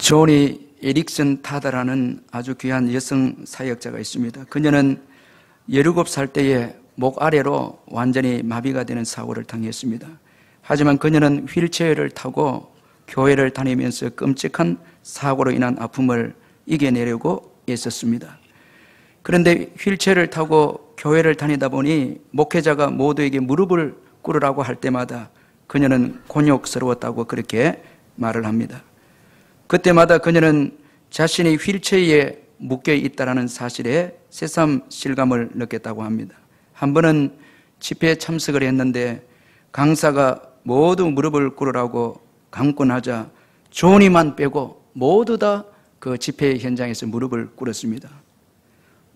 조니 에릭슨 타다라는 아주 귀한 여성 사역자가 있습니다. 그녀는 17살 때에 목 아래로 완전히 마비가 되는 사고를 당했습니다. 하지만 그녀는 휠체어를 타고 교회를 다니면서 끔찍한 사고로 인한 아픔을 이겨내려고 애썼습니다. 그런데 휠체어를 타고 교회를 다니다 보니 목회자가 모두에게 무릎을 꿇으라고 할 때마다 그녀는 곤욕스러웠다고 그렇게 말을 합니다. 그때마다 그녀는 자신이 휠체어에 묶여 있다는 사실에 새삼 실감을 느꼈다고 합니다. 한 번은 집회에 참석을 했는데 강사가 모두 무릎을 꿇으라고 강권하자 조니만 빼고 모두 다 그 집회 현장에서 무릎을 꿇었습니다.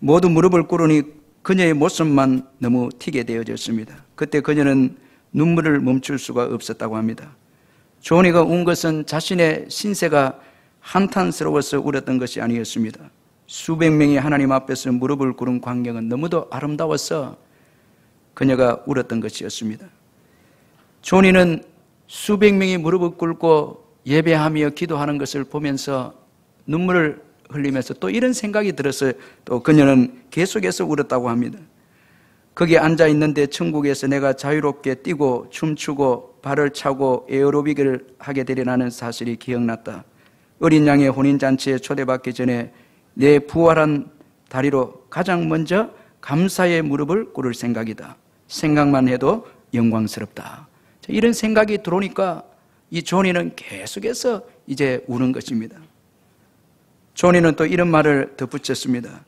모두 무릎을 꿇으니 그녀의 모습만 너무 튀게 되어졌습니다. 그때 그녀는 눈물을 멈출 수가 없었다고 합니다. 조니가 운 것은 자신의 신세가 한탄스러워서 울었던 것이 아니었습니다. 수백 명이 하나님 앞에서 무릎을 꿇은 광경은 너무도 아름다워서 그녀가 울었던 것이었습니다. 조니는 수백 명이 무릎을 꿇고 예배하며 기도하는 것을 보면서 눈물을 흘리면서 또 이런 생각이 들어서 또 그녀는 계속해서 울었다고 합니다. 거기에 앉아 있는데 천국에서 내가 자유롭게 뛰고 춤추고 발을 차고 에어로빅을 하게 되리라는 사실이 기억났다. 어린 양의 혼인잔치에 초대받기 전에 내 부활한 다리로 가장 먼저 감사의 무릎을 꿇을 생각이다. 생각만 해도 영광스럽다. 이런 생각이 들어오니까 이 조니는 계속해서 이제 우는 것입니다. 조니는 또 이런 말을 덧붙였습니다.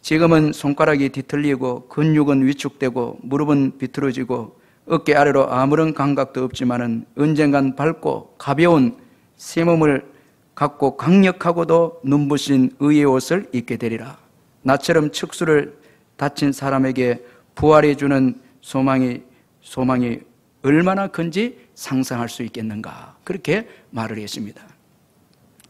지금은 손가락이 뒤틀리고 근육은 위축되고 무릎은 비틀어지고 어깨 아래로 아무런 감각도 없지만은 언젠간 밝고 가벼운 새 몸을 갖고 강력하고도 눈부신 의의 옷을 입게 되리라. 나처럼 척수를 다친 사람에게 부활해 주는 소망이 얼마나 큰지 상상할 수 있겠는가. 그렇게 말을 했습니다.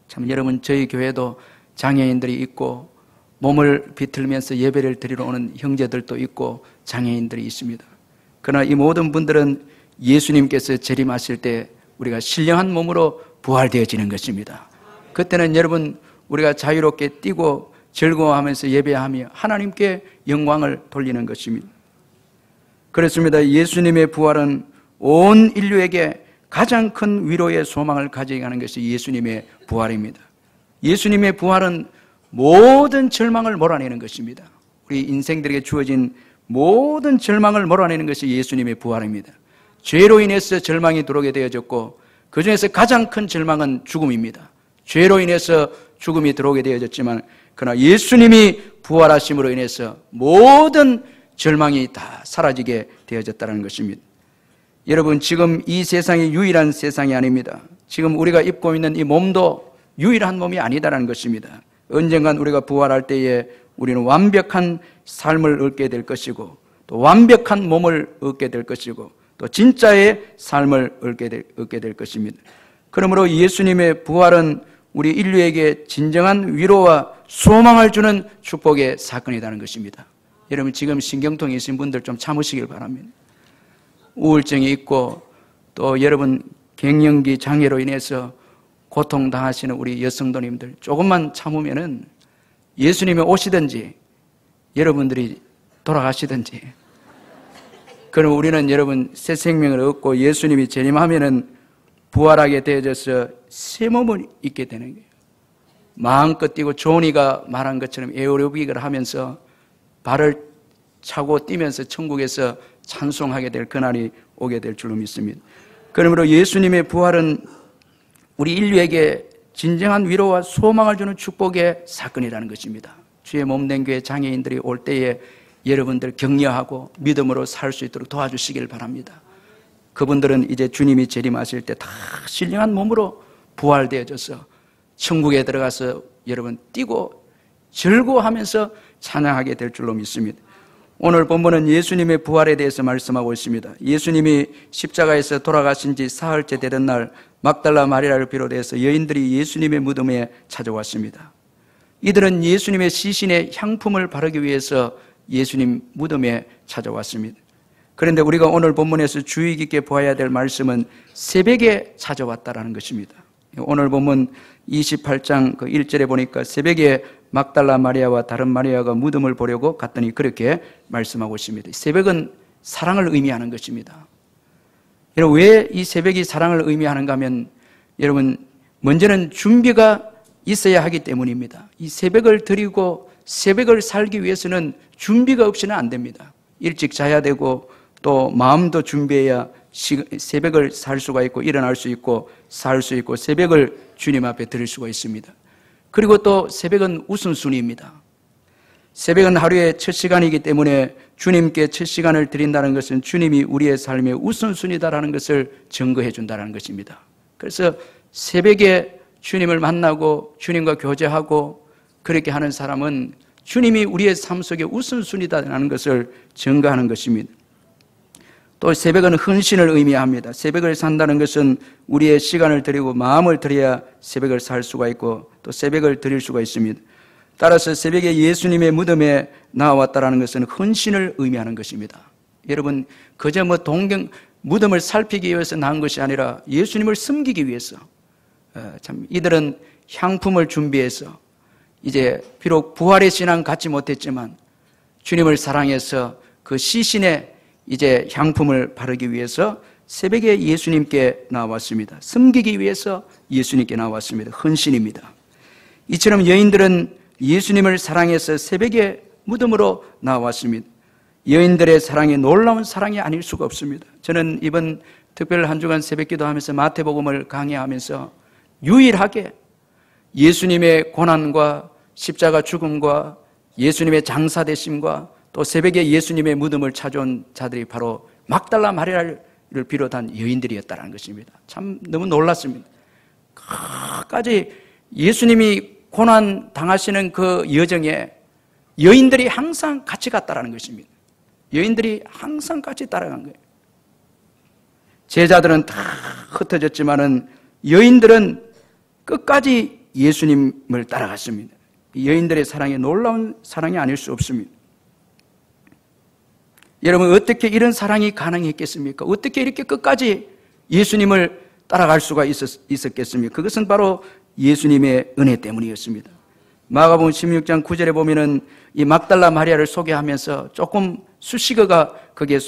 참 여러분, 저희 교회도 장애인들이 있고 몸을 비틀면서 예배를 드리러 오는 형제들도 있고 장애인들이 있습니다. 그러나 이 모든 분들은 예수님께서 재림하실 때 우리가 신령한 몸으로 부활되어지는 것입니다. 그때는 여러분 우리가 자유롭게 뛰고 즐거워하면서 예배하며 하나님께 영광을 돌리는 것입니다. 그렇습니다. 예수님의 부활은 온 인류에게 가장 큰 위로의 소망을 가져가는 것이 예수님의 부활입니다. 예수님의 부활은 모든 절망을 몰아내는 것입니다. 우리 인생들에게 주어진 모든 절망을 몰아내는 것이 예수님의 부활입니다. 죄로 인해서 절망이 들어오게 되어졌고 그 중에서 가장 큰 절망은 죽음입니다. 죄로 인해서 죽음이 들어오게 되어졌지만 그러나 예수님이 부활하심으로 인해서 모든 절망이 다 사라지게 되어졌다는 것입니다. 여러분, 지금 이 세상이 유일한 세상이 아닙니다. 지금 우리가 입고 있는 이 몸도 유일한 몸이 아니다라는 것입니다. 언젠간 우리가 부활할 때에 우리는 완벽한 삶을 얻게 될 것이고 또 완벽한 몸을 얻게 될 것이고 또 진짜의 삶을 얻게 될 것입니다. 그러므로 예수님의 부활은 우리 인류에게 진정한 위로와 소망을 주는 축복의 사건이라는 것입니다. 여러분, 지금 신경통이 있으신 분들 좀 참으시길 바랍니다. 우울증이 있고 또 여러분 갱년기 장애로 인해서 고통당하시는 우리 여성도님들 조금만 참으면은 예수님이 오시든지 여러분들이 돌아가시든지 그럼 우리는 여러분 새 생명을 얻고 예수님이 재림하면은 부활하게 되어져서 새 몸을 입게 되는 거예요. 마음껏 뛰고 조니가 말한 것처럼 에어로빅을 하면서 발을 차고 뛰면서 천국에서 찬송하게 될 그날이 오게 될 줄로 믿습니다. 그러므로 예수님의 부활은 우리 인류에게 진정한 위로와 소망을 주는 축복의 사건이라는 것입니다. 주의 몸된 교회 장애인들이 올 때에 여러분들 격려하고 믿음으로 살 수 있도록 도와주시길 바랍니다. 그분들은 이제 주님이 재림하실 때 다 신령한 몸으로 부활되어져서 천국에 들어가서 여러분 뛰고 즐거워하면서 찬양하게 될 줄로 믿습니다. 오늘 본문은 예수님의 부활에 대해서 말씀하고 있습니다. 예수님이 십자가에서 돌아가신 지 사흘째 되던 날 막달라 마리아를 비롯해서 여인들이 예수님의 무덤에 찾아왔습니다. 이들은 예수님의 시신에 향품을 바르기 위해서 예수님 무덤에 찾아왔습니다. 그런데 우리가 오늘 본문에서 주의 깊게 보아야 될 말씀은 새벽에 찾아왔다라는 것입니다. 오늘 보면 28장 그 1절에 보니까 새벽에 막달라 마리아와 다른 마리아가 무덤을 보려고 갔더니 그렇게 말씀하고 있습니다. 새벽은 사랑을 의미하는 것입니다. 여러분, 왜 이 새벽이 사랑을 의미하는가 하면 여러분, 먼저는 준비가 있어야 하기 때문입니다. 이 새벽을 드리고 새벽을 살기 위해서는 준비가 없이는 안 됩니다. 일찍 자야 되고 또 마음도 준비해야 새벽을 살 수가 있고 일어날 수 있고 살 수 있고 새벽을 주님 앞에 드릴 수가 있습니다. 그리고 또 새벽은 우선순위입니다. 새벽은 하루의 첫 시간이기 때문에 주님께 첫 시간을 드린다는 것은 주님이 우리의 삶의 우선순위다라는 것을 증거해 준다는 것입니다. 그래서 새벽에 주님을 만나고 주님과 교제하고 그렇게 하는 사람은 주님이 우리의 삶 속에 우선순위다라는 것을 증거하는 것입니다. 또 새벽은 헌신을 의미합니다. 새벽을 산다는 것은 우리의 시간을 드리고 마음을 드려야 새벽을 살 수가 있고 또 새벽을 드릴 수가 있습니다. 따라서 새벽에 예수님의 무덤에 나왔다는 것은 헌신을 의미하는 것입니다. 여러분, 그저 무덤을 살피기 위해서 나온 것이 아니라 예수님을 섬기기 위해서, 참 이들은 향품을 준비해서 이제 비록 부활의 신앙 갖지 못했지만 주님을 사랑해서 그 시신에 이제 향품을 바르기 위해서 새벽에 예수님께 나왔습니다. 섬기기 위해서 예수님께 나왔습니다. 헌신입니다. 이처럼 여인들은 예수님을 사랑해서 새벽에 무덤으로 나왔습니다. 여인들의 사랑이 놀라운 사랑이 아닐 수가 없습니다. 저는 이번 특별 한 주간 새벽기도 하면서 마태복음을 강의하면서 유일하게 예수님의 고난과 십자가 죽음과 예수님의 장사되심과 또 새벽에 예수님의 무덤을 찾아온 자들이 바로 막달라 마리아를 비롯한 여인들이었다는 것입니다. 참 너무 놀랐습니다. 끝까지 예수님이 고난 당하시는 그 여정에 여인들이 항상 같이 갔다는 것입니다. 여인들이 항상 같이 따라간 거예요. 제자들은 다 흩어졌지만은 여인들은 끝까지 예수님을 따라갔습니다. 여인들의 사랑이 놀라운 사랑이 아닐 수 없습니다. 여러분, 어떻게 이런 사랑이 가능했겠습니까? 어떻게 이렇게 끝까지 예수님을 따라갈 수가 있었겠습니까? 그것은 바로 예수님의 은혜 때문이었습니다. 마가복음 16장 9절에 보면은 이 막달라 마리아를 소개하면서 조금 수식어가 거기에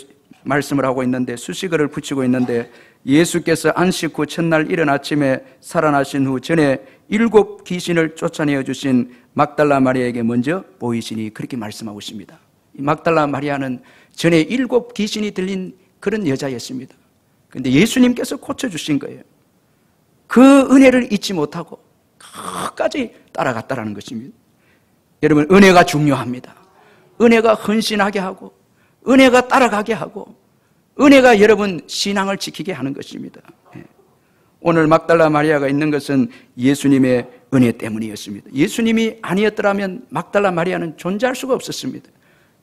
말씀을 하고 있는데, 수식어를 붙이고 있는데, 예수께서 안식 후 첫날 이른 아침에 살아나신 후 전에 7 귀신을 쫓아내어 주신 막달라 마리아에게 먼저 보이시니 그렇게 말씀하고 있습니다. 이 막달라 마리아는 전에 7 귀신이 들린 그런 여자였습니다. 그런데 예수님께서 고쳐주신 거예요. 그 은혜를 잊지 못하고 끝까지 따라갔다는 것입니다. 여러분, 은혜가 중요합니다. 은혜가 헌신하게 하고 은혜가 따라가게 하고 은혜가 여러분 신앙을 지키게 하는 것입니다. 오늘 막달라 마리아가 있는 것은 예수님의 은혜 때문이었습니다. 예수님이 아니었더라면 막달라 마리아는 존재할 수가 없었습니다.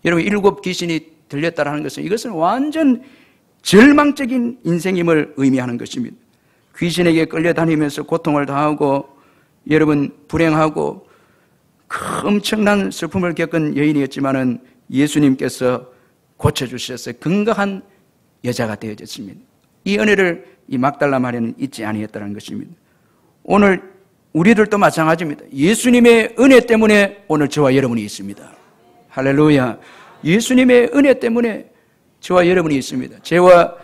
여러분, 7 귀신이 들렸다는 것은 이것은 완전 절망적인 인생임을 의미하는 것입니다. 귀신에게 끌려다니면서 고통을 당하고 여러분 불행하고 엄청난 슬픔을 겪은 여인이었지만은 예수님께서 고쳐주셔서 건강한 여자가 되어졌습니다. 이 은혜를 이 막달라 마리아는 잊지 아니했다는 것입니다. 오늘 우리들도 마찬가지입니다. 예수님의 은혜 때문에 오늘 저와 여러분이 있습니다. 할렐루야. 예수님의 은혜 때문에 저와 여러분이 있습니다. 죄와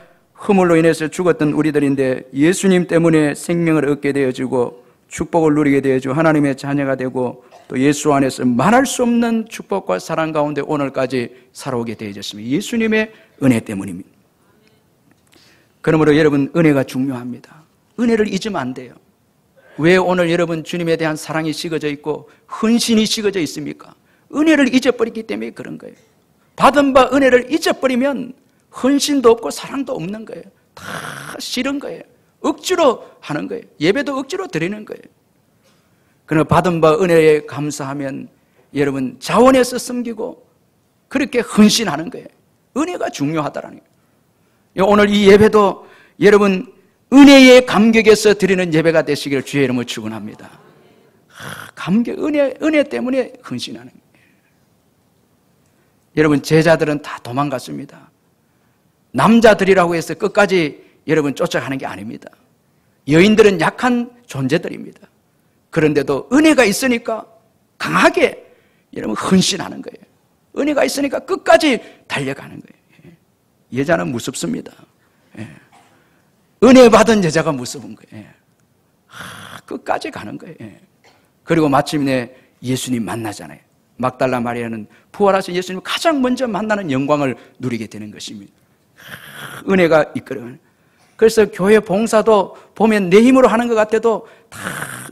허물로 인해서 죽었던 우리들인데 예수님 때문에 생명을 얻게 되어지고 축복을 누리게 되어지고 하나님의 자녀가 되고 또 예수 안에서 말할 수 없는 축복과 사랑 가운데 오늘까지 살아오게 되어졌습니다. 예수님의 은혜 때문입니다. 그러므로 여러분, 은혜가 중요합니다. 은혜를 잊으면 안 돼요. 왜 오늘 여러분 주님에 대한 사랑이 식어져 있고 헌신이 식어져 있습니까? 은혜를 잊어버렸기 때문에 그런 거예요. 받은 바 은혜를 잊어버리면 헌신도 없고 사랑도 없는 거예요. 다 싫은 거예요. 억지로 하는 거예요. 예배도 억지로 드리는 거예요. 그러나 받은 바 은혜에 감사하면 여러분 자원해서 섬기고 그렇게 헌신하는 거예요. 은혜가 중요하다라는 거예요. 오늘 이 예배도 여러분 은혜의 감격에서 드리는 예배가 되시기를 주의 이름으로 축원합니다. 감격, 은혜 때문에 헌신하는 거예요. 여러분, 제자들은 다 도망갔습니다. 남자들이라고 해서 끝까지 여러분 쫓아가는 게 아닙니다. 여인들은 약한 존재들입니다. 그런데도 은혜가 있으니까 강하게 여러분 헌신하는 거예요. 은혜가 있으니까 끝까지 달려가는 거예요. 여자는 무섭습니다. 은혜 받은 여자가 무서운 거예요. 끝까지 가는 거예요. 그리고 마침내 예수님 만나잖아요. 막달라 마리아는 부활하신 예수님을 가장 먼저 만나는 영광을 누리게 되는 것입니다. 은혜가 이끌어가는. 그래서 교회 봉사도 보면 내 힘으로 하는 것 같아도 다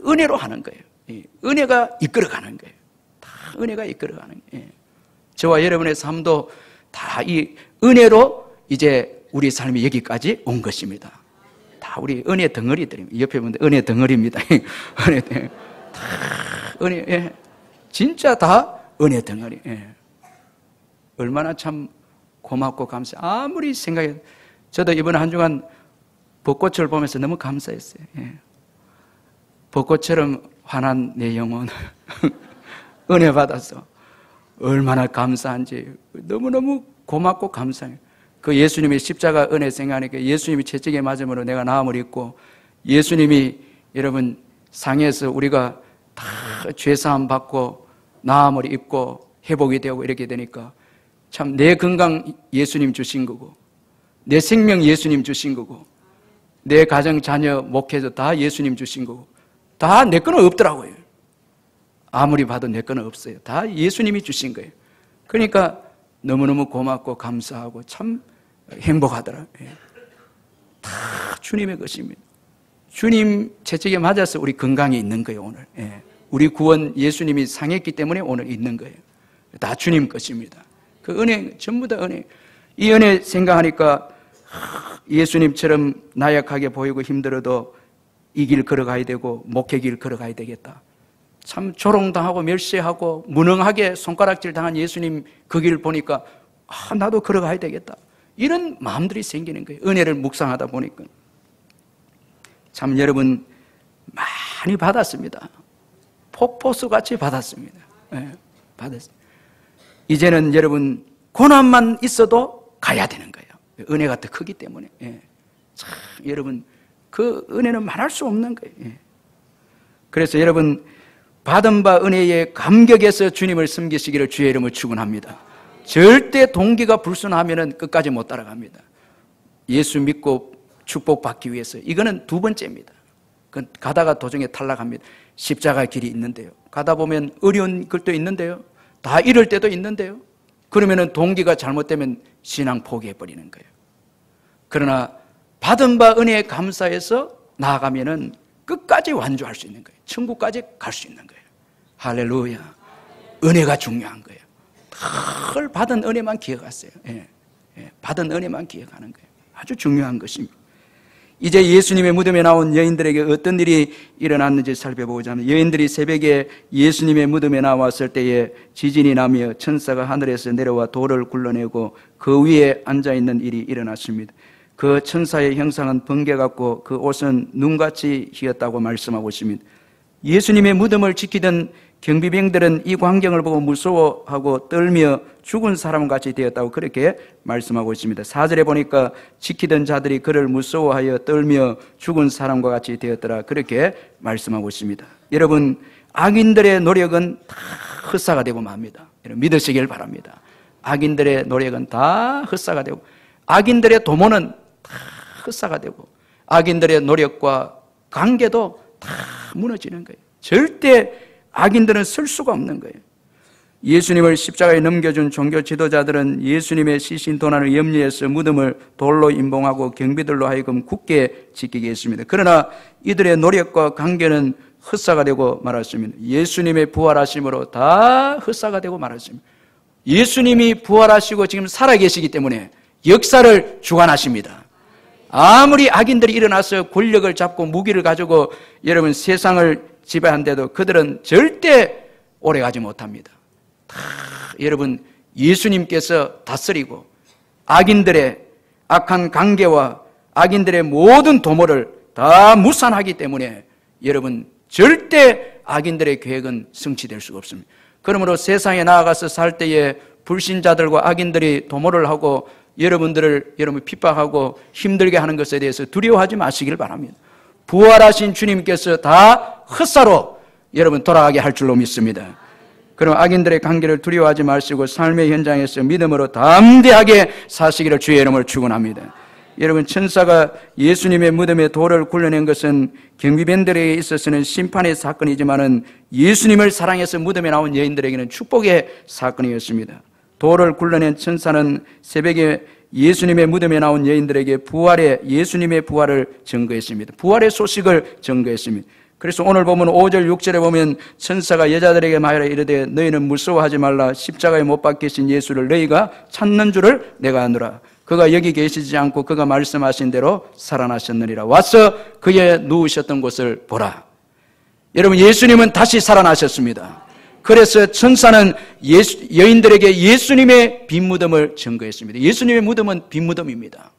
은혜로 하는 거예요. 은혜가 이끌어가는 거예요. 다 은혜가 이끌어가는 거예요. 저와 여러분의 삶도 다 이 은혜로 이제 우리 삶이 여기까지 온 것입니다. 다 우리 은혜 덩어리들입니다. 옆에 보면 은혜 덩어리입니다. 은혜 덩어리. 다 은혜, 진짜 다 은혜 덩어리. 얼마나 참 고맙고 감사. 아무리 생각해, 저도 이번 한 주간 벚꽃을 보면서 너무 감사했어요. 벚꽃처럼 환한 내 영혼 은혜 받아서 얼마나 감사한지 너무너무 고맙고 감사해요. 그 예수님의 십자가 은혜 생각하니까 예수님이 채찍에 맞음으로 내가 나음을 입고 예수님이 여러분 상에서 우리가 다 죄사함 받고 나음을 입고 회복이 되고 이렇게 되니까 참 내 건강 예수님 주신 거고 내 생명 예수님 주신 거고 내 가정 자녀 목회자 다 예수님 주신 거고 다 내 거는 없더라고요. 아무리 봐도 내 거는 없어요. 다 예수님이 주신 거예요. 그러니까 너무너무 고맙고 감사하고 참 행복하더라. 다 주님의 것입니다. 주님 채찍에 맞아서 우리 건강이 있는 거예요. 오늘 우리 구원 예수님이 상했기 때문에 오늘 있는 거예요. 다 주님 것입니다. 그 은혜 전부 다 은혜. 이 은혜 생각하니까 예수님처럼 나약하게 보이고 힘들어도 이 길 걸어가야 되고 목회 길 걸어가야 되겠다. 참 조롱당하고 멸시하고 무능하게 손가락질 당한 예수님 그 길 보니까 나도 걸어가야 되겠다. 이런 마음들이 생기는 거예요. 은혜를 묵상하다 보니까. 참 여러분 많이 받았습니다. 폭포수같이 받았습니다. 받았습니다. 이제는 여러분 고난만 있어도 가야 되는 거예요. 은혜가 더 크기 때문에. 참 여러분 그 은혜는 말할 수 없는 거예요. 그래서 여러분 받은 바 은혜에 감격해서 주님을 섬기시기를 주의 이름으로 축원합니다. 절대 동기가 불순하면 끝까지 못 따라갑니다. 예수 믿고 축복받기 위해서. 이거는 두 번째입니다. 그건 가다가 도중에 탈락합니다. 십자가 길이 있는데요. 가다 보면 어려운 것도 있는데요. 다 이럴 때도 있는데요. 그러면 동기가 잘못되면 신앙 포기해버리는 거예요. 그러나 받은 바 은혜에 감사해서 나아가면 끝까지 완주할 수 있는 거예요. 천국까지 갈 수 있는 거예요. 할렐루야. 은혜가 중요한 거예요. 늘 받은 은혜만 기억하세요. 받은 은혜만 기억하는 거예요. 아주 중요한 것입니다. 이제 예수님의 무덤에 나온 여인들에게 어떤 일이 일어났는지 살펴보고자 합니다. 여인들이 새벽에 예수님의 무덤에 나왔을 때에 지진이 나며 천사가 하늘에서 내려와 돌을 굴러내고 그 위에 앉아있는 일이 일어났습니다. 그 천사의 형상은 번개 같고 그 옷은 눈같이 희었다고 말씀하고 있습니다. 예수님의 무덤을 지키던 경비병들은 이 광경을 보고 무서워하고 떨며 죽은 사람같이 되었다고 그렇게 말씀하고 있습니다. 4절에 보니까 지키던 자들이 그를 무서워하여 떨며 죽은 사람과 같이 되었더라 그렇게 말씀하고 있습니다. 여러분 악인들의 노력은 다 헛사가 되고 맙니다. 여러분 믿으시길 바랍니다. 악인들의 노력은 다 헛사가 되고 악인들의 도모는 다 헛사가 되고 악인들의 노력과 관계도 다 무너지는 거예요. 절대 악인들은 쓸 수가 없는 거예요. 예수님을 십자가에 넘겨준 종교 지도자들은 예수님의 시신 도난을 염려해서 무덤을 돌로 임봉하고 경비들로 하여금 굳게 지키게 했습니다. 그러나 이들의 노력과 관계는 헛사가 되고 말았습니다. 예수님의 부활하심으로 다 헛사가 되고 말았습니다. 예수님이 부활하시고 지금 살아계시기 때문에 역사를 주관하십니다. 아무리 악인들이 일어나서 권력을 잡고 무기를 가지고 여러분 세상을 지배한데도 그들은 절대 오래가지 못합니다. 다 여러분 예수님께서 다스리고 악인들의 악한 관계와 악인들의 모든 도모를 다 무산하기 때문에 여러분 절대 악인들의 계획은 성취될 수가 없습니다. 그러므로 세상에 나아가서 살 때에 불신자들과 악인들이 도모를 하고 여러분들을 핍박하고 힘들게 하는 것에 대해서 두려워하지 마시길 바랍니다. 부활하신 주님께서 다 헛사로 여러분 돌아가게 할 줄로 믿습니다. 그럼 악인들의 관계를 두려워하지 마시고 삶의 현장에서 믿음으로 담대하게 사시기를 주의 이름으로 축원합니다. 여러분, 천사가 예수님의 무덤에 돌을 굴려낸 것은 경비병들에게 있어서는 심판의 사건이지만은 예수님을 사랑해서 무덤에 나온 여인들에게는 축복의 사건이었습니다. 돌을 굴려낸 천사는 새벽에 예수님의 무덤에 나온 여인들에게 예수님의 부활을 증거했습니다. 부활의 소식을 증거했습니다. 그래서 오늘 보면 5절 6절에 보면 천사가 여자들에게 말하여 이르되 너희는 무서워하지 말라. 십자가에 못 박히신 예수를 너희가 찾는 줄을 내가 아노라. 그가 여기 계시지 않고 그가 말씀하신 대로 살아나셨느니라. 와서 그의 누우셨던 곳을 보라. 여러분, 예수님은 다시 살아나셨습니다. 그래서 천사는 여인들에게 예수님의 빈 무덤을 증거했습니다. 예수님의 무덤은 빈 무덤입니다.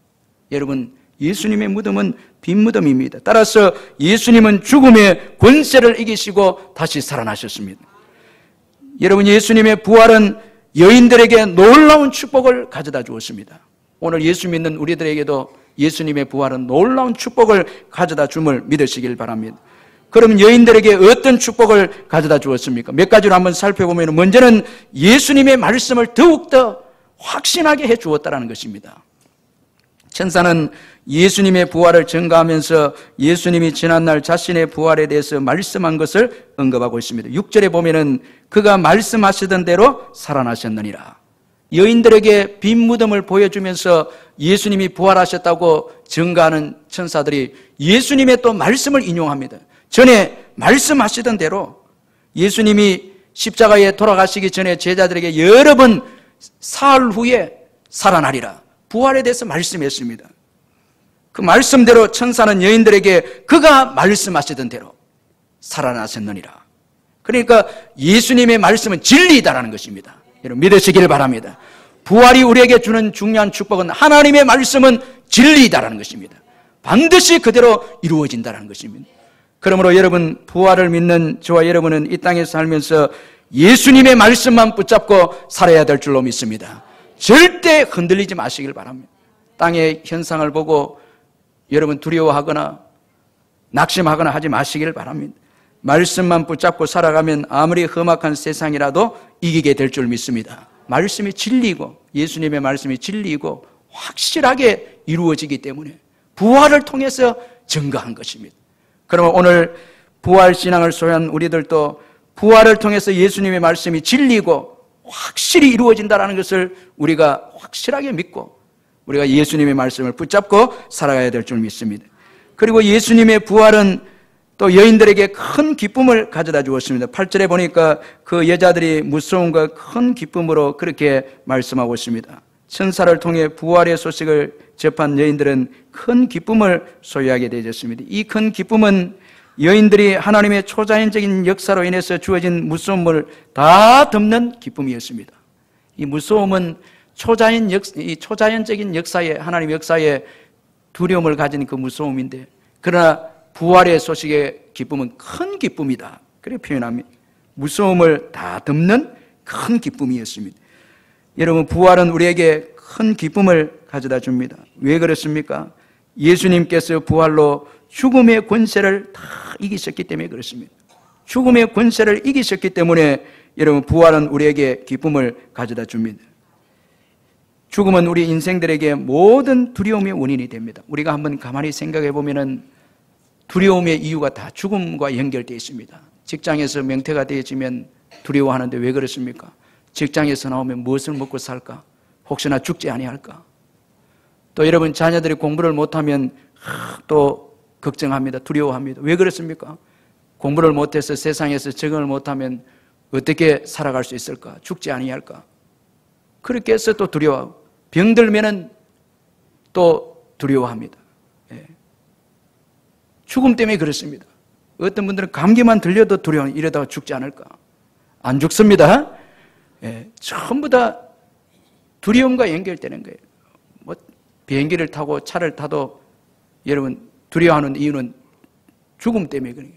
여러분, 예수님의 무덤은 빈 무덤입니다. 따라서 예수님은 죽음의 권세를 이기시고 다시 살아나셨습니다. 여러분, 예수님의 부활은 여인들에게 놀라운 축복을 가져다 주었습니다. 오늘 예수 믿는 우리들에게도 예수님의 부활은 놀라운 축복을 가져다 줌을 믿으시길 바랍니다. 그럼 여인들에게 어떤 축복을 가져다 주었습니까? 몇 가지로 한번 살펴보면 먼저는 예수님의 말씀을 더욱더 확신하게 해 주었다는 것입니다. 천사는 예수님의 부활을 증거하면서 예수님이 지난날 자신의 부활에 대해서 말씀한 것을 언급하고 있습니다. 6절에 보면은 그가 말씀하시던 대로 살아나셨느니라. 여인들에게 빈 무덤을 보여주면서 예수님이 부활하셨다고 증거하는 천사들이 예수님의 또 말씀을 인용합니다. 전에 말씀하시던 대로 예수님이 십자가에 돌아가시기 전에 제자들에게 여러 번 사흘 후에 살아나리라. 부활에 대해서 말씀했습니다. 그 말씀대로 천사는 여인들에게 그가 말씀하시던 대로 살아나셨느니라. 그러니까 예수님의 말씀은 진리이다라는 것입니다. 여러분, 믿으시기를 바랍니다. 부활이 우리에게 주는 중요한 축복은 하나님의 말씀은 진리이다라는 것입니다. 반드시 그대로 이루어진다는 것입니다. 그러므로 여러분, 부활을 믿는 저와 여러분은 이 땅에 살면서 예수님의 말씀만 붙잡고 살아야 될 줄로 믿습니다. 절대 흔들리지 마시길 바랍니다. 땅의 현상을 보고 여러분 두려워하거나 낙심하거나 하지 마시길 바랍니다. 말씀만 붙잡고 살아가면 아무리 험악한 세상이라도 이기게 될 줄 믿습니다. 말씀이 진리이고 예수님의 말씀이 진리이고 확실하게 이루어지기 때문에 부활을 통해서 증거한 것입니다. 그러면 오늘 부활신앙을 소유한 우리들도 부활을 통해서 예수님의 말씀이 진리이고 확실히 이루어진다는 것을 우리가 확실하게 믿고 우리가 예수님의 말씀을 붙잡고 살아가야 될 줄 믿습니다. 그리고 예수님의 부활은 또 여인들에게 큰 기쁨을 가져다 주었습니다. 8절에 보니까 그 여자들이 무서움과 큰 기쁨으로 그렇게 말씀하고 있습니다. 천사를 통해 부활의 소식을 접한 여인들은 큰 기쁨을 소유하게 되었습니다. 이 큰 기쁨은 여인들이 하나님의 초자연적인 역사로 인해서 주어진 무서움을 다 덮는 기쁨이었습니다. 이 무서움은 초자연적인 역사에, 하나님의 역사에 두려움을 가진 그 무서움인데, 그러나 부활의 소식의 기쁨은 큰 기쁨이다. 그렇게 표현합니다. 무서움을 다 덮는 큰 기쁨이었습니다. 여러분, 부활은 우리에게 큰 기쁨을 가져다 줍니다. 왜 그렇습니까? 예수님께서 부활로 죽음의 권세를 다 이기셨기 때문에 그렇습니다. 죽음의 권세를 이기셨기 때문에 여러분, 부활은 우리에게 기쁨을 가져다 줍니다. 죽음은 우리 인생들에게 모든 두려움의 원인이 됩니다. 우리가 한번 가만히 생각해 보면은 두려움의 이유가 다 죽음과 연결되어 있습니다. 직장에서 명퇴가 되어지면 두려워하는데 왜 그렇습니까? 직장에서 나오면 무엇을 먹고 살까? 혹시나 죽지 아니할까? 또 여러분, 자녀들이 공부를 못하면 또 걱정합니다. 두려워합니다. 왜 그렇습니까? 공부를 못해서 세상에서 적응을 못하면 어떻게 살아갈 수 있을까? 죽지 아니할까? 그렇게 해서 또 두려워하고, 병들면은 또 두려워합니다. 죽음 때문에 그렇습니다. 어떤 분들은 감기만 들려도 두려워, 이러다가 죽지 않을까? 안 죽습니다. 전부 다 두려움과 연결되는 거예요. 뭐 비행기를 타고 차를 타도 여러분 두려워하는 이유는 죽음 때문에 그래요.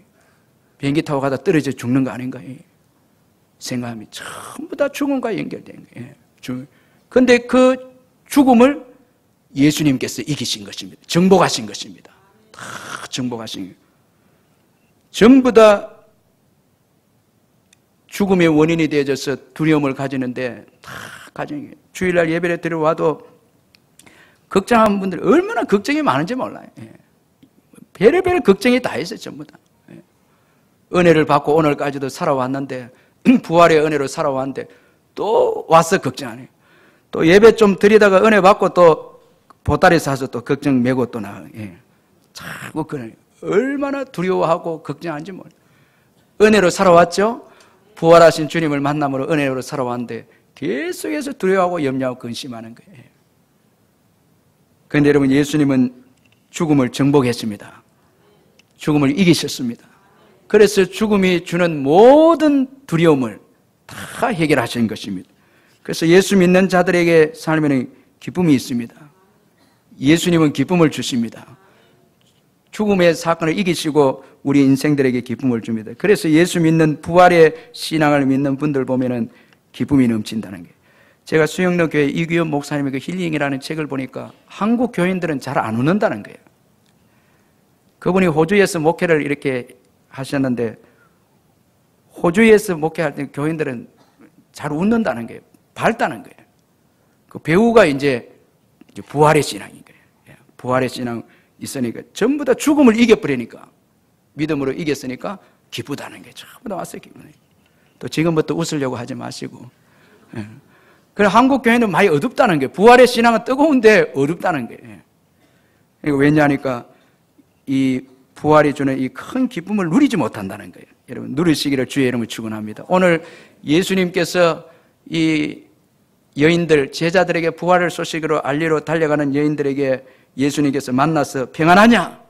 비행기 타고 가다 떨어져 죽는 거 아닌가? 생각하면 전부 다 죽음과 연결되는 거예요. 그런데 그 죽음을 예수님께서 이기신 것입니다. 정복하신 것입니다. 다 정복하신 거예요. 전부 다 죽음의 원인이 되어져서 두려움을 가지는데 다 가정이에요. 주일날 예배를 들어와도 걱정하는 분들이 얼마나 걱정이 많은지 몰라요. 별의별 걱정이 다 있어요. 전부 다. 은혜를 받고 오늘까지도 살아왔는데 부활의 은혜로 살아왔는데 또 와서 걱정하네요. 또 예배 좀 드리다가 은혜 받고 또 보따리 사서 또 걱정 메고 또 나가요. 자꾸 그래요. 얼마나 두려워하고 걱정하는지 몰라요. 은혜로 살아왔죠? 부활하신 주님을 만남으로 은혜로 살아왔는데 계속해서 두려워하고 염려하고 근심하는 거예요. 그런데 여러분, 예수님은 죽음을 정복했습니다. 죽음을 이기셨습니다. 그래서 죽음이 주는 모든 두려움을 다 해결하신 것입니다. 그래서 예수 믿는 자들에게 삶에는 기쁨이 있습니다. 예수님은 기쁨을 주십니다. 죽음의 사건을 이기시고 우리 인생들에게 기쁨을 줍니다. 그래서 예수 믿는 부활의 신앙을 믿는 분들 보면은 기쁨이 넘친다는 게. 제가 수영로 교회 이규현 목사님의 그 힐링이라는 책을 보니까 한국 교인들은 잘 안 웃는다는 거예요. 그분이 호주에서 목회를 이렇게 하셨는데 호주에서 목회할 때 교인들은 잘 웃는다는 거예요. 밝다는 거예요. 그 배우가 이제 부활의 신앙인 거예요. 부활의 신앙 있으니까 전부 다 죽음을 이겨버리니까 믿음으로 이겼으니까 기쁘다는 게 전부 다 왔어요. 기쁘네. 또 지금부터 웃으려고 하지 마시고. 그래 한국 교회는 많이 어둡다는 거예요. 부활의 신앙은 뜨거운데 어둡다는 거예요. 이거 왜냐하니까 이 부활이 주는 이 큰 기쁨을 누리지 못한다는 거예요. 여러분 누리시기를 주의 이름으로 축원합니다. 오늘 예수님께서 이 여인들 제자들에게 부활을 소식으로 알리러 달려가는 여인들에게 예수님께서 만나서 평안하냐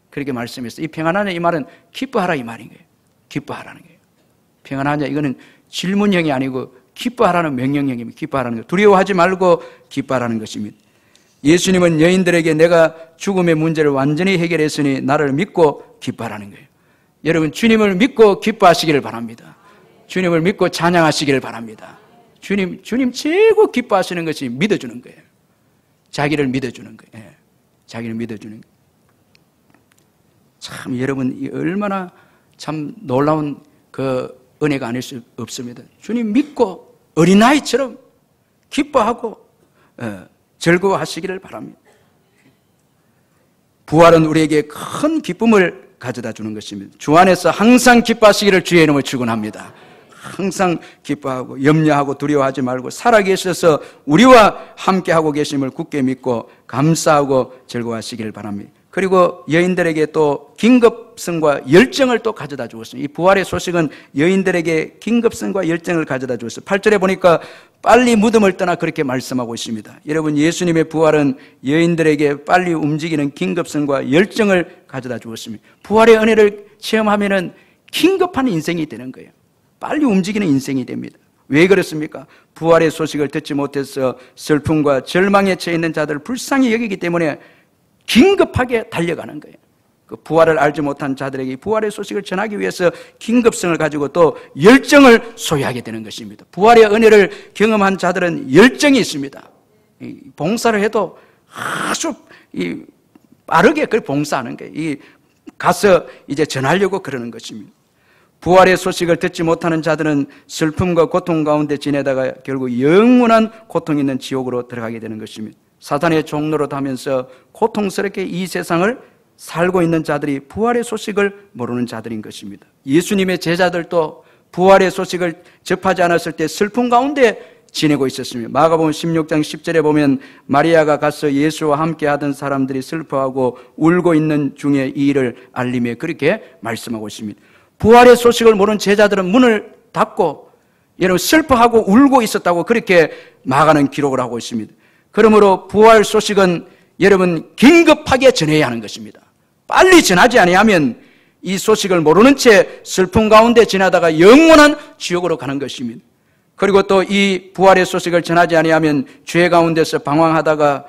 그렇게 말씀했어요. 이 평안하냐 이 말은 기뻐하라 이 말인 거예요. 기뻐하라는 거예요. 평안하냐 이거는 질문형이 아니고 기뻐하라는 명령형입니다. 기뻐하라는 거예요. 두려워하지 말고 기뻐하라는 것입니다. 예수님은 여인들에게 내가 죽음의 문제를 완전히 해결했으니 나를 믿고 기뻐하라는 거예요. 여러분 주님을 믿고 기뻐하시기를 바랍니다. 주님을 믿고 찬양하시기를 바랍니다. 주님 최고 기뻐하시는 것이 믿어주는 거예요. 자기를 믿어주는 거예요. 자기를 믿어주는 거예요. 참 여러분 이 얼마나 참 놀라운 그 은혜가 아닐 수 없습니다. 주님 믿고 어린아이처럼 기뻐하고 즐거워하시기를 바랍니다. 부활은 우리에게 큰 기쁨을 가져다 주는 것입니다. 주 안에서 항상 기뻐하시기를 주의 이름으로 축원합니다. 항상 기뻐하고 염려하고 두려워하지 말고 살아계셔서 우리와 함께하고 계심을 굳게 믿고 감사하고 즐거워하시기를 바랍니다. 그리고 여인들에게 또 긴급성과 열정을 또 가져다 주었습니다. 이 부활의 소식은 여인들에게 긴급성과 열정을 가져다 주었어요. 8절에 보니까 빨리 무덤을 떠나 그렇게 말씀하고 있습니다. 여러분 예수님의 부활은 여인들에게 빨리 움직이는 긴급성과 열정을 가져다 주었습니다. 부활의 은혜를 체험하면은 긴급한 인생이 되는 거예요. 빨리 움직이는 인생이 됩니다. 왜 그렇습니까? 부활의 소식을 듣지 못해서 슬픔과 절망에 처해 있는 자들을 불쌍히 여기기 때문에 긴급하게 달려가는 거예요. 그 부활을 알지 못한 자들에게 부활의 소식을 전하기 위해서 긴급성을 가지고 또 열정을 소유하게 되는 것입니다. 부활의 은혜를 경험한 자들은 열정이 있습니다. 봉사를 해도 아주 빠르게 그걸 봉사하는 거예요. 가서 이제 전하려고 그러는 것입니다. 부활의 소식을 듣지 못하는 자들은 슬픔과 고통 가운데 지내다가 결국 영원한 고통 있는 지옥으로 들어가게 되는 것입니다. 사탄의 종로로 하면서 고통스럽게 이 세상을 살고 있는 자들이 부활의 소식을 모르는 자들인 것입니다. 예수님의 제자들도 부활의 소식을 접하지 않았을 때 슬픔 가운데 지내고 있었습니다. 마가복음 16장 10절에 보면 마리아가 가서 예수와 함께 하던 사람들이 슬퍼하고 울고 있는 중에 이 일을 알리며 그렇게 말씀하고 있습니다. 부활의 소식을 모르는 제자들은 문을 닫고 여러분 슬퍼하고 울고 있었다고 그렇게 마가는 기록을 하고 있습니다. 그러므로 부활 소식은 여러분 긴급하게 전해야 하는 것입니다. 빨리 전하지 아니하면 이 소식을 모르는 채 슬픔 가운데 지나다가 영원한 지옥으로 가는 것입니다. 그리고 또 이 부활의 소식을 전하지 아니하면 죄 가운데서 방황하다가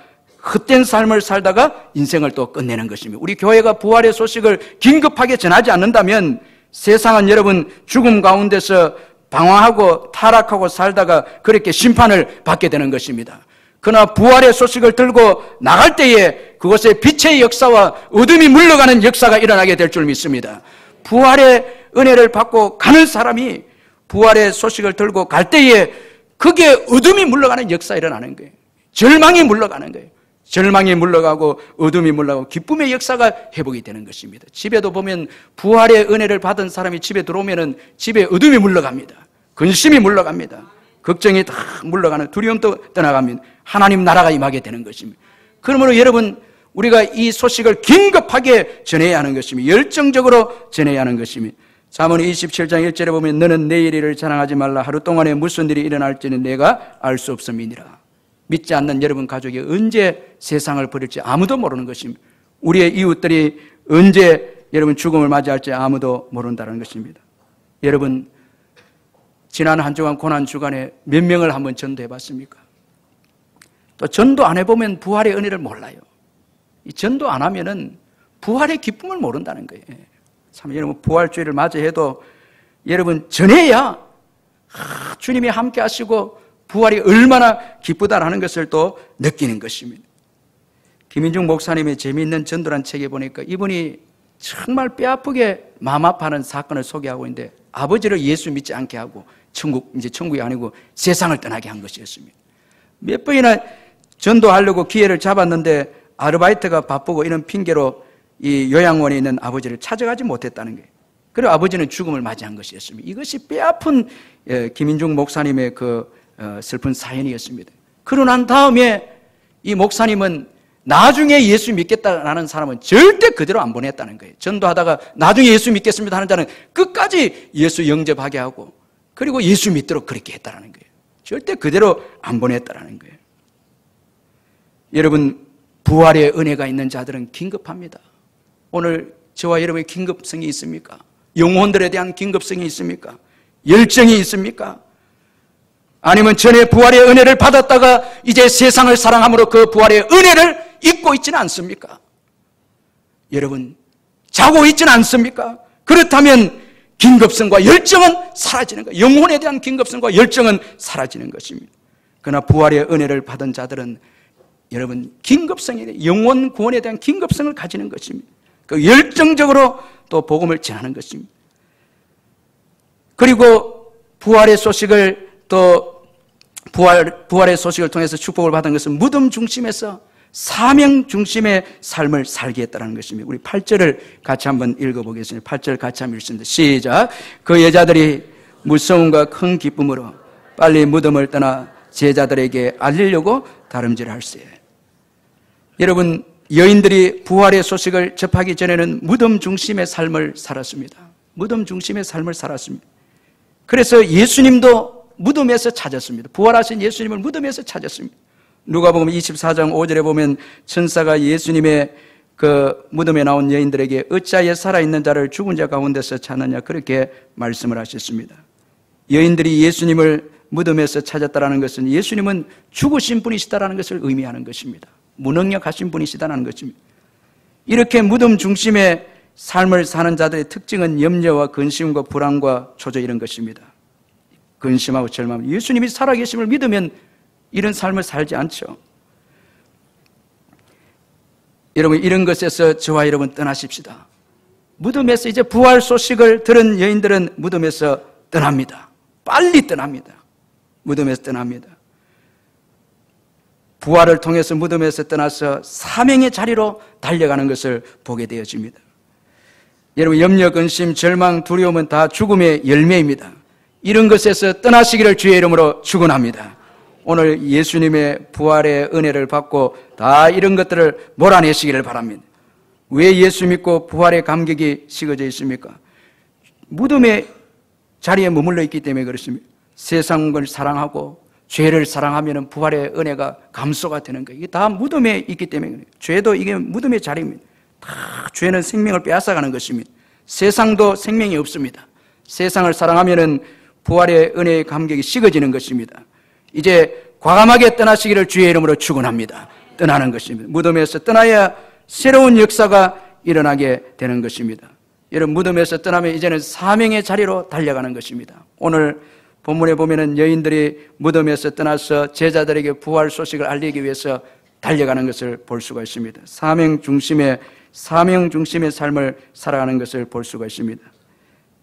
헛된 삶을 살다가 인생을 또 끝내는 것입니다. 우리 교회가 부활의 소식을 긴급하게 전하지 않는다면 세상은 여러분 죽음 가운데서 방황하고 타락하고 살다가 그렇게 심판을 받게 되는 것입니다. 그러나 부활의 소식을 들고 나갈 때에 그곳에 빛의 역사와 어둠이 물러가는 역사가 일어나게 될 줄 믿습니다. 부활의 은혜를 받고 가는 사람이 부활의 소식을 들고 갈 때에 그게 어둠이 물러가는 역사가 일어나는 거예요. 절망이 물러가는 거예요. 절망이 물러가고 어둠이 물러가고 기쁨의 역사가 회복이 되는 것입니다. 집에도 보면 부활의 은혜를 받은 사람이 집에 들어오면 집에 어둠이 물러갑니다. 근심이 물러갑니다. 걱정이 다 물러가는, 두려움도 떠나갑니다. 하나님 나라가 임하게 되는 것입니다. 그러므로 여러분, 우리가 이 소식을 긴급하게 전해야 하는 것입니다. 열정적으로 전해야 하는 것입니다. 잠언 27장 1절에 보면 너는 내일 일을 자랑하지 말라. 하루 동안에 무슨 일이 일어날지는 내가 알 수 없음이니라. 믿지 않는 여러분 가족이 언제 세상을 버릴지 아무도 모르는 것입니다. 우리의 이웃들이 언제 여러분 죽음을 맞이할지 아무도 모른다는 것입니다. 여러분, 지난 한 주간 고난 주간에 몇 명을 한번 전도해 봤습니까? 또 전도 안 해보면 부활의 은혜를 몰라요. 이 전도 안 하면은 부활의 기쁨을 모른다는 거예요. 참, 여러분, 부활주의를 맞이해도 여러분 전해야 주님이 함께 하시고 부활이 얼마나 기쁘다라는 것을 또 느끼는 것입니다. 김인중 목사님의 재미있는 전도란 책에 보니까 이분이 정말 뼈아프게 마음 아파하는 사건을 소개하고 있는데, 아버지를 예수 믿지 않게 하고 천국이 아니고 세상을 떠나게 한 것이었습니다. 몇 번이나 전도하려고 기회를 잡았는데 아르바이트가 바쁘고 이런 핑계로 이 요양원에 있는 아버지를 찾아가지 못했다는 거예요. 그리고 아버지는 죽음을 맞이한 것이었습니다. 이것이 뼈아픈 김인중 목사님의 그 슬픈 사연이었습니다. 그러고 난 다음에 이 목사님은 나중에 예수 믿겠다라는 사람은 절대 그대로 안 보냈다는 거예요. 전도하다가 나중에 예수 믿겠습니다 하는 자는 끝까지 예수 영접하게 하고, 그리고 예수 믿도록 그렇게 했다는 거예요. 절대 그대로 안 보냈다는 거예요. 여러분, 부활의 은혜가 있는 자들은 긴급합니다. 오늘 저와 여러분의 긴급성이 있습니까? 영혼들에 대한 긴급성이 있습니까? 열정이 있습니까? 아니면 전에 부활의 은혜를 받았다가 이제 세상을 사랑함으로 그 부활의 은혜를 잊고 있지는 않습니까? 여러분, 자고 있지는 않습니까? 그렇다면 긴급성과 열정은 사라지는 거예요. 영혼에 대한 긴급성과 열정은 사라지는 것입니다. 그러나 부활의 은혜를 받은 자들은 여러분 긴급성에, 영혼 구원에 대한 긴급성을 가지는 것입니다. 그 열정적으로 또 복음을 전하는 것입니다. 그리고 부활의 소식을 또 부활의 소식을 통해서 축복을 받은 것은 무덤 중심에서 사명 중심의 삶을 살게 했다는 것입니다. 우리 8절을 같이 한번 읽어보겠습니다. 8절 같이 한번 읽습니다. 시작. 그 여자들이 무서움과 큰 기쁨으로 빨리 무덤을 떠나 제자들에게 알리려고 다름질할세. 여러분, 여인들이 부활의 소식을 접하기 전에는 무덤 중심의 삶을 살았습니다. 무덤 중심의 삶을 살았습니다. 그래서 예수님도 무덤에서 찾았습니다. 부활하신 예수님을 무덤에서 찾았습니다. 누가복음 24장 5절에 보면 천사가 예수님의 그 무덤에 나온 여인들에게 어찌하여 살아있는 자를 죽은 자 가운데서 찾느냐, 그렇게 말씀을 하셨습니다. 여인들이 예수님을 무덤에서 찾았다는 것은 예수님은 죽으신 분이시다라는 것을 의미하는 것입니다. 무능력하신 분이시다라는 것입니다. 이렇게 무덤 중심의 삶을 사는 자들의 특징은 염려와 근심과 불안과 초조, 이런 것입니다. 근심하고 절망. 예수님이 살아계심을 믿으면 이런 삶을 살지 않죠. 여러분, 이런 것에서 저와 여러분 떠나십시다. 무덤에서 이제 부활 소식을 들은 여인들은 무덤에서 떠납니다. 빨리 떠납니다. 무덤에서 떠납니다. 부활을 통해서 무덤에서 떠나서 사명의 자리로 달려가는 것을 보게 되어집니다. 여러분, 염려, 근심, 절망, 두려움은 다 죽음의 열매입니다. 이런 것에서 떠나시기를 주의 이름으로 축원합니다. 오늘 예수님의 부활의 은혜를 받고 다 이런 것들을 몰아내시기를 바랍니다. 왜 예수 믿고 부활의 감격이 식어져 있습니까? 무덤의 자리에 머물러 있기 때문에 그렇습니다. 세상을 사랑하고 죄를 사랑하면 부활의 은혜가 감소가 되는 거예요. 이게 다 무덤에 있기 때문에 그래요. 죄도 이게 무덤의 자리입니다. 다 죄는 생명을 빼앗아가는 것입니다. 세상도 생명이 없습니다. 세상을 사랑하면 부활의 은혜의 감격이 식어지는 것입니다. 이제 과감하게 떠나시기를 주의 이름으로 축원합니다. 떠나는 것입니다. 무덤에서 떠나야 새로운 역사가 일어나게 되는 것입니다. 여러분, 무덤에서 떠나면 이제는 사명의 자리로 달려가는 것입니다. 오늘 본문에 보면은 여인들이 무덤에서 떠나서 제자들에게 부활 소식을 알리기 위해서 달려가는 것을 볼 수가 있습니다. 사명 중심의 사명 중심의 삶을 살아가는 것을 볼 수가 있습니다.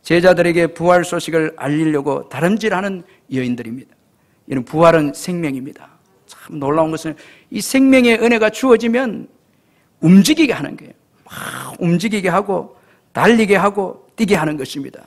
제자들에게 부활 소식을 알리려고 다름질하는 여인들입니다. 이는 부활은 생명입니다. 참 놀라운 것은 이 생명의 은혜가 주어지면 움직이게 하는 거예요. 막 움직이게 하고 달리게 하고 뛰게 하는 것입니다.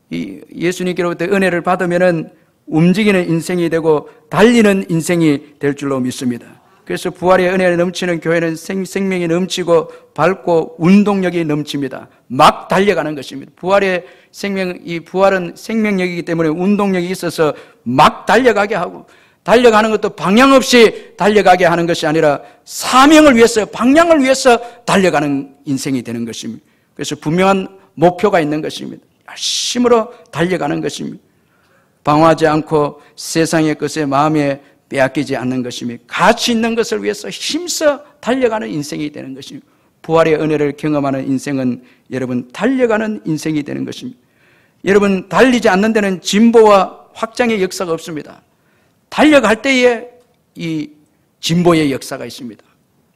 이 예수님께로부터 은혜를 받으면은 움직이는 인생이 되고 달리는 인생이 될 줄로 믿습니다. 그래서 부활의 은혜가 넘치는 교회는 생명이 넘치고 밝고 운동력이 넘칩니다. 막 달려가는 것입니다. 부활의 생명, 이 부활은 생명력이기 때문에 운동력이 있어서 막 달려가게 하고, 달려가는 것도 방향 없이 달려가게 하는 것이 아니라 사명을 위해서, 방향을 위해서 달려가는 인생이 되는 것입니다. 그래서 분명한 목표가 있는 것입니다. 열심으로 달려가는 것입니다. 방황하지 않고 세상의 것에 마음에 빼앗기지 않는 것이며 가치 있는 것을 위해서 힘써 달려가는 인생이 되는 것입니다. 부활의 은혜를 경험하는 인생은 여러분 달려가는 인생이 되는 것입니다. 여러분 달리지 않는 데는 진보와 확장의 역사가 없습니다. 달려갈 때에 이 진보의 역사가 있습니다.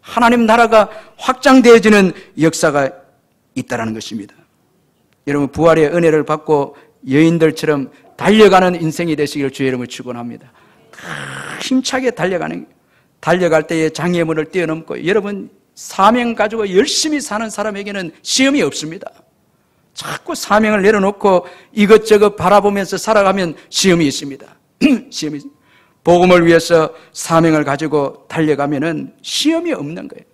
하나님 나라가 확장되어지는 역사가 있다는 것입니다. 여러분 부활의 은혜를 받고 여인들처럼 달려가는 인생이 되시기를 주의 이름으로 축원합니다. 힘차게 달려갈 때에 장애물을 뛰어넘고, 여러분 사명 가지고 열심히 사는 사람에게는 시험이 없습니다. 자꾸 사명을 내려놓고 이것저것 바라보면서 살아가면 시험이 있습니다. 시험이 복음을 위해서 사명을 가지고 달려가면은 시험이 없는 거예요.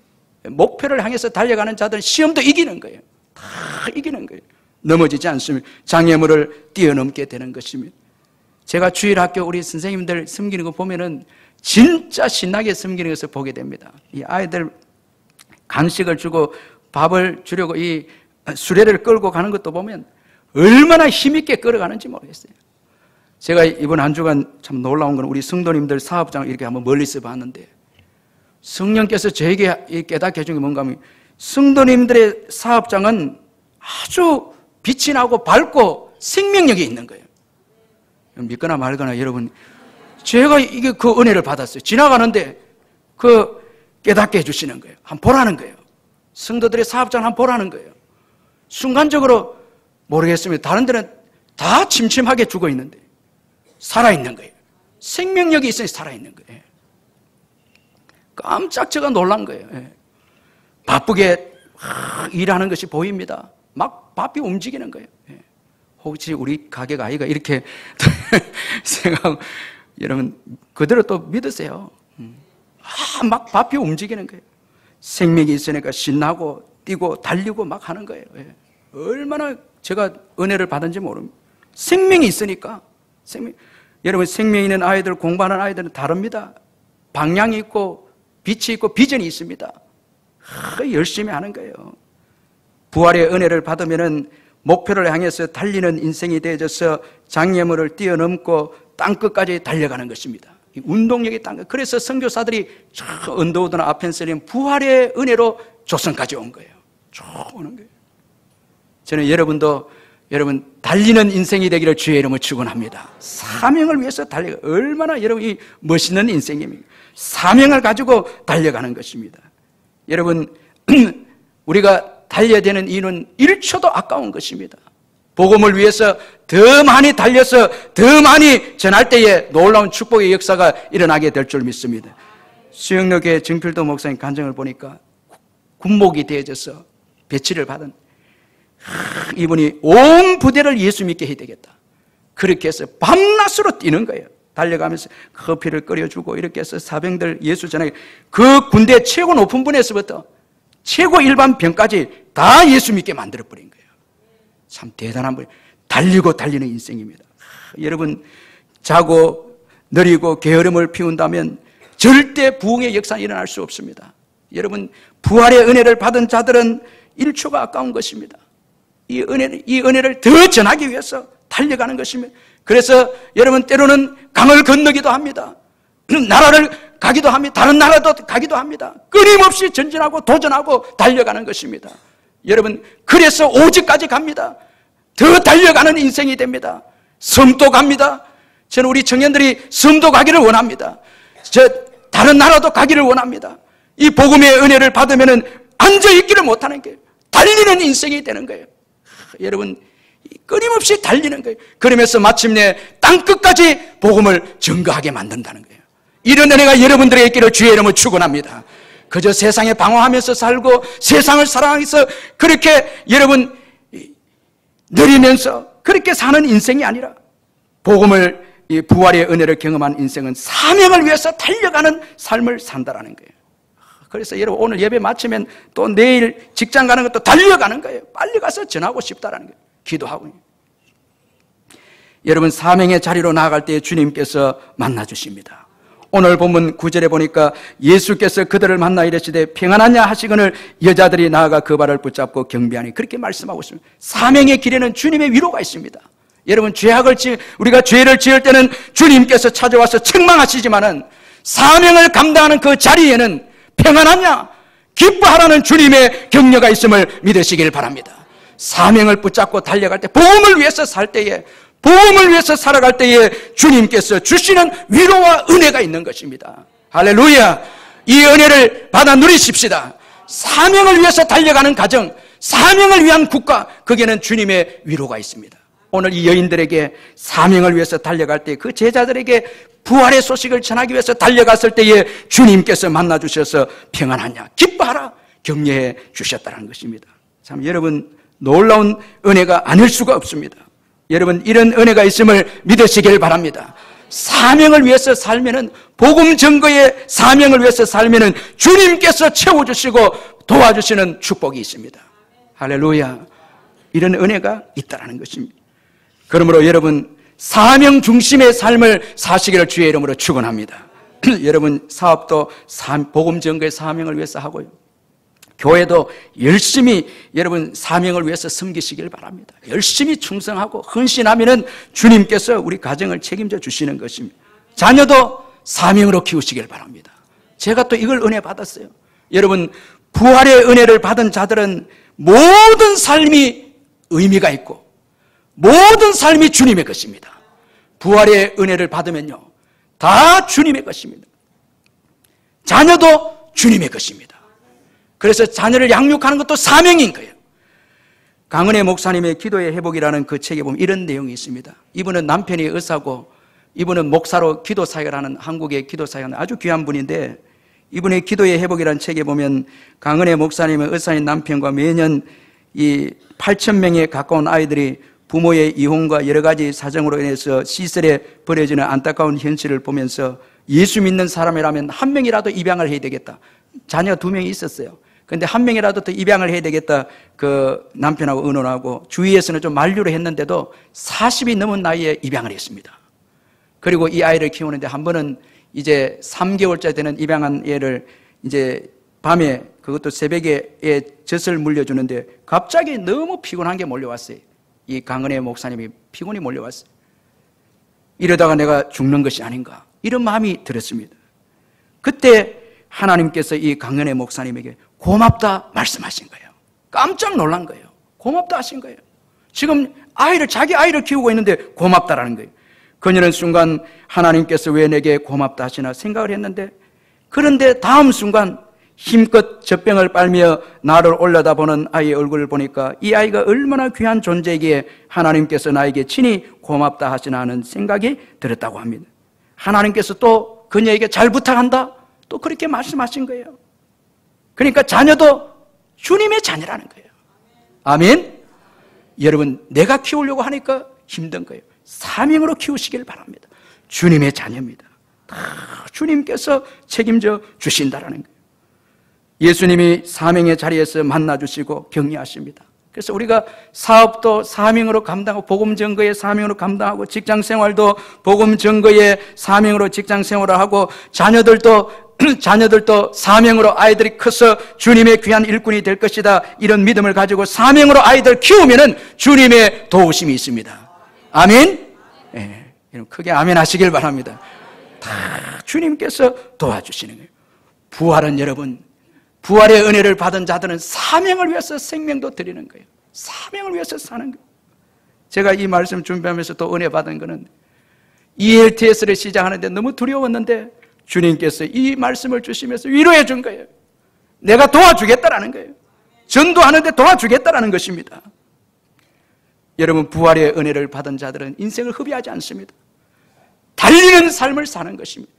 목표를 향해서 달려가는 자들은 시험도 이기는 거예요. 다 이기는 거예요. 넘어지지 않습니다. 장애물을 뛰어넘게 되는 것입니다. 제가 주일학교 우리 선생님들 섬기는 거 보면은 진짜 신나게 섬기는 것을 보게 됩니다. 이 아이들 간식을 주고 밥을 주려고 이 수레를 끌고 가는 것도 보면 얼마나 힘있게 끌어가는지 모르겠어요. 제가 이번 한 주간 참 놀라운 건 우리 성도님들 사업장을 이렇게 한번 멀리서 봤는데, 성령께서 저에게 깨닫게 해준 게 뭔가 하면 성도님들의 사업장은 아주 빛이 나고 밝고 생명력이 있는 거예요. 믿거나 말거나 여러분, 제가 이게 그 은혜를 받았어요. 지나가는데 그 깨닫게 해주시는 거예요. 한번 보라는 거예요. 성도들의 사업장을 한번 보라는 거예요. 순간적으로 모르겠습니다. 다른 데는 다 침침하게 죽어 있는데 살아있는 거예요. 생명력이 있어야 살아있는 거예요. 깜짝 제가 놀란 거예요. 바쁘게 일하는 것이 보입니다. 막 바삐 움직이는 거예요. 혹시 우리 가게가 아이가 이렇게 생각하고, 여러분 그대로 또 믿으세요. 막 바삐 움직이는 거예요. 생명이 있으니까 신나고 뛰고 달리고 막 하는 거예요. 얼마나 제가 은혜를 받은지 모릅니다. 생명이 있으니까. 여러분 생명 있는 아이들, 공부하는 아이들은 다릅니다. 방향이 있고 빛이 있고 비전이 있습니다. 열심히 하는 거예요. 부활의 은혜를 받으면은 목표를 향해서 달리는 인생이 되어져서 장애물을 뛰어넘고 땅끝까지 달려가는 것입니다. 운동력이 땅끝. 그래서 선교사들이 저 언더우드나 아펜셀린 부활의 은혜로 조선까지 온 거예요. 쭉 오는 거예요. 저는 여러분도 여러분 달리는 인생이 되기를 주의 이름으로 축원합니다. 사명을 위해서 달려가, 얼마나 여러분이 멋있는 인생입니까? 사명을 가지고 달려가는 것입니다. 여러분 우리가 달려야 되는 이유는 1초도 아까운 것입니다. 복음을 위해서 더 많이 달려서 더 많이 전할 때에 놀라운 축복의 역사가 일어나게 될 줄 믿습니다. 수영로교회 정필도 목사님 간증을 보니까 군목이 되어져서 배치를 받은 이분이 온 부대를 예수 믿게 해야 되겠다. 그렇게 해서 밤낮으로 뛰는 거예요. 달려가면서 커피를 끓여주고 이렇게 해서 사병들 예수 전하게, 그 군대 최고 높은 분에서부터 최고 일반 병까지 다 예수 믿게 만들어버린 거예요. 참 대단한 분. 달리고 달리는 인생입니다. 여러분 자고 느리고 게으름을 피운다면 절대 부흥의 역사는 일어날 수 없습니다. 여러분 부활의 은혜를 받은 자들은 1초가 아까운 것입니다. 이 은혜를 더 전하기 위해서 달려가는 것입니다. 그래서 여러분 때로는 강을 건너기도 합니다. 나라를 가기도 합니다. 다른 나라도 가기도 합니다. 끊임없이 전진하고 도전하고 달려가는 것입니다. 여러분 그래서 오직까지 갑니다. 더 달려가는 인생이 됩니다. 섬도 갑니다. 저는 우리 청년들이 섬도 가기를 원합니다. 다른 나라도 가기를 원합니다. 이 복음의 은혜를 받으면은 앉아있기를 못하는 거예요. 달리는 인생이 되는 거예요. 여러분, 끊임없이 달리는 거예요. 그러면서 마침내 땅끝까지 복음을 증거하게 만든다는 거예요. 이런 은혜가 여러분들에게 있기를 주의 이름으로 축원합니다. 그저 세상에 방황하면서 살고 세상을 사랑해서 그렇게 여러분 누리면서 그렇게 사는 인생이 아니라 복음을, 이 부활의 은혜를 경험한 인생은 사명을 위해서 달려가는 삶을 산다라는 거예요. 그래서 여러분 오늘 예배 마치면 또 내일 직장 가는 것도 달려가는 거예요. 빨리 가서 전하고 싶다라는 거예요. 기도하고. 여러분 사명의 자리로 나아갈 때 주님께서 만나주십니다. 오늘 본문 9절에 보니까 예수께서 그들을 만나 이르시되 평안하냐 하시거늘 여자들이 나아가 그 발을 붙잡고 경배하니, 그렇게 말씀하고 있습니다. 사명의 길에는 주님의 위로가 있습니다. 여러분 우리가 죄를 지을 때는 주님께서 찾아와서 책망하시지만은 사명을 감당하는 그 자리에는 평안하냐 기뻐하라는 주님의 격려가 있음을 믿으시길 바랍니다. 사명을 붙잡고 달려갈 때, 복음을 위해서 살 때에, 복음을 위해서 살아갈 때에 주님께서 주시는 위로와 은혜가 있는 것입니다. 할렐루야. 이 은혜를 받아 누리십시다. 사명을 위해서 달려가는 가정, 사명을 위한 국가, 거기에는 주님의 위로가 있습니다. 오늘 이 여인들에게 사명을 위해서 달려갈 때, 그 제자들에게 부활의 소식을 전하기 위해서 달려갔을 때에 주님께서 만나주셔서 평안하냐 기뻐하라 격려해 주셨다는 것입니다. 참 여러분 놀라운 은혜가 아닐 수가 없습니다. 여러분 이런 은혜가 있음을 믿으시길 바랍니다. 사명을 위해서 살면은, 복음 증거의 사명을 위해서 살면은 주님께서 채워주시고 도와주시는 축복이 있습니다. 할렐루야. 이런 은혜가 있다는 것입니다. 그러므로 여러분 사명 중심의 삶을 사시기를 주의 이름으로 축원합니다. 여러분 사업도 복음 증거의 사명을 위해서 하고요, 교회도 열심히 여러분 사명을 위해서 섬기시길 바랍니다. 열심히 충성하고 헌신하면은 주님께서 우리 가정을 책임져 주시는 것입니다. 자녀도 사명으로 키우시길 바랍니다. 제가 또 이걸 은혜 받았어요. 여러분 부활의 은혜를 받은 자들은 모든 삶이 의미가 있고 모든 삶이 주님의 것입니다. 부활의 은혜를 받으면요 다 주님의 것입니다. 자녀도 주님의 것입니다. 그래서 자녀를 양육하는 것도 사명인 거예요. 강은혜 목사님의 기도의 회복이라는 그 책에 보면 이런 내용이 있습니다. 이분은 남편이 의사고 이분은 목사로 기도 사역을 하는, 한국의 기도 사역을 하는 아주 귀한 분인데, 이분의 기도의 회복이라는 책에 보면 강은혜 목사님의 의사인 남편과 매년 이 8,000명에 가까운 아이들이 부모의 이혼과 여러 가지 사정으로 인해서 시설에 버려지는 안타까운 현실을 보면서 예수 믿는 사람이라면 한 명이라도 입양을 해야 되겠다. 자녀가 2명이 있었어요. 그런데 한 명이라도 더 입양을 해야 되겠다. 그 남편하고 의논하고 주위에서는 좀 만류를 했는데도 40이 넘은 나이에 입양을 했습니다. 그리고 이 아이를 키우는데 한 번은 이제 3개월째 되는 입양한 애를 이제 밤에, 그것도 새벽에 애 젖을 물려주는데 갑자기 너무 피곤한 게 몰려왔어요. 이 강은혜 목사님이 피곤이 몰려왔어요. 이러다가 내가 죽는 것이 아닌가, 이런 마음이 들었습니다. 그때 하나님께서 이 강은혜 목사님에게 고맙다 말씀하신 거예요. 깜짝 놀란 거예요. 고맙다 하신 거예요. 지금 자기 아이를 키우고 있는데 고맙다라는 거예요. 그녀는 순간 하나님께서 왜 내게 고맙다 하시나 생각을 했는데, 그런데 다음 순간 힘껏 젖병을 빨며 나를 올려다보는 아이의 얼굴을 보니까 이 아이가 얼마나 귀한 존재이기에 하나님께서 나에게 친히 고맙다 하시나 하는 생각이 들었다고 합니다. 하나님께서 또 그녀에게 잘 부탁한다, 또 그렇게 말씀하신 거예요. 그러니까 자녀도 주님의 자녀라는 거예요. 아멘. 여러분 내가 키우려고 하니까 힘든 거예요. 사명으로 키우시길 바랍니다. 주님의 자녀입니다. 다 주님께서 책임져 주신다라는 거예요. 예수님이 사명의 자리에서 만나주시고 격려하십니다. 그래서 우리가 사업도 사명으로 감당하고 복음 증거의 사명으로 감당하고 직장생활도 복음 증거의 사명으로 직장생활을 하고 자녀들도 사명으로 아이들이 커서 주님의 귀한 일꾼이 될 것이다, 이런 믿음을 가지고 사명으로 아이들 키우면은 주님의 도우심이 있습니다. 아멘. 네, 크게 아멘 하시길 바랍니다. 다 주님께서 도와주시는 거예요. 부활은 여러분, 부활의 은혜를 받은 자들은 사명을 위해서 생명도 드리는 거예요. 사명을 위해서 사는 거예요. 제가 이 말씀 준비하면서 또 은혜 받은 거는 ELTS를 시작하는데 너무 두려웠는데 주님께서 이 말씀을 주시면서 위로해 준 거예요. 내가 도와주겠다라는 거예요. 전도하는데 도와주겠다라는 것입니다. 여러분, 부활의 은혜를 받은 자들은 인생을 허비하지 않습니다. 달리는 삶을 사는 것입니다.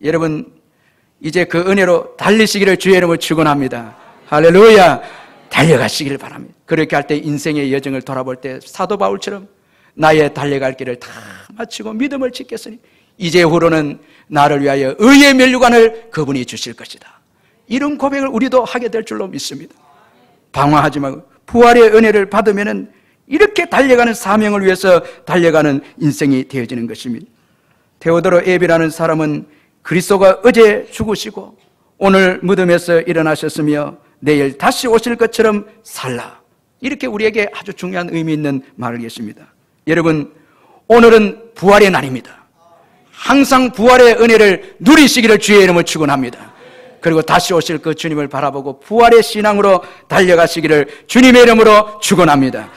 여러분, 이제 그 은혜로 달리시기를 주의 이름으로 축원합니다. 할렐루야. 달려가시기를 바랍니다. 그렇게 할 때 인생의 여정을 돌아볼 때 사도 바울처럼 나의 달려갈 길을 다 마치고 믿음을 지켰으니 이제후로는 나를 위하여 의의 면류관을 그분이 주실 것이다. 이런 고백을 우리도 하게 될 줄로 믿습니다. 방황하지 말고 부활의 은혜를 받으면은 이렇게 달려가는 사명을 위해서 달려가는 인생이 되어지는 것입니다. 테오도로 에비라는 사람은 그리스도가 어제 죽으시고 오늘 무덤에서 일어나셨으며 내일 다시 오실 것처럼 살라. 이렇게 우리에게 아주 중요한 의미 있는 말을 했습니다. 여러분, 오늘은 부활의 날입니다. 항상 부활의 은혜를 누리시기를 주의 이름으로 축원합니다. 그리고 다시 오실 그 주님을 바라보고 부활의 신앙으로 달려가시기를 주님의 이름으로 축원합니다.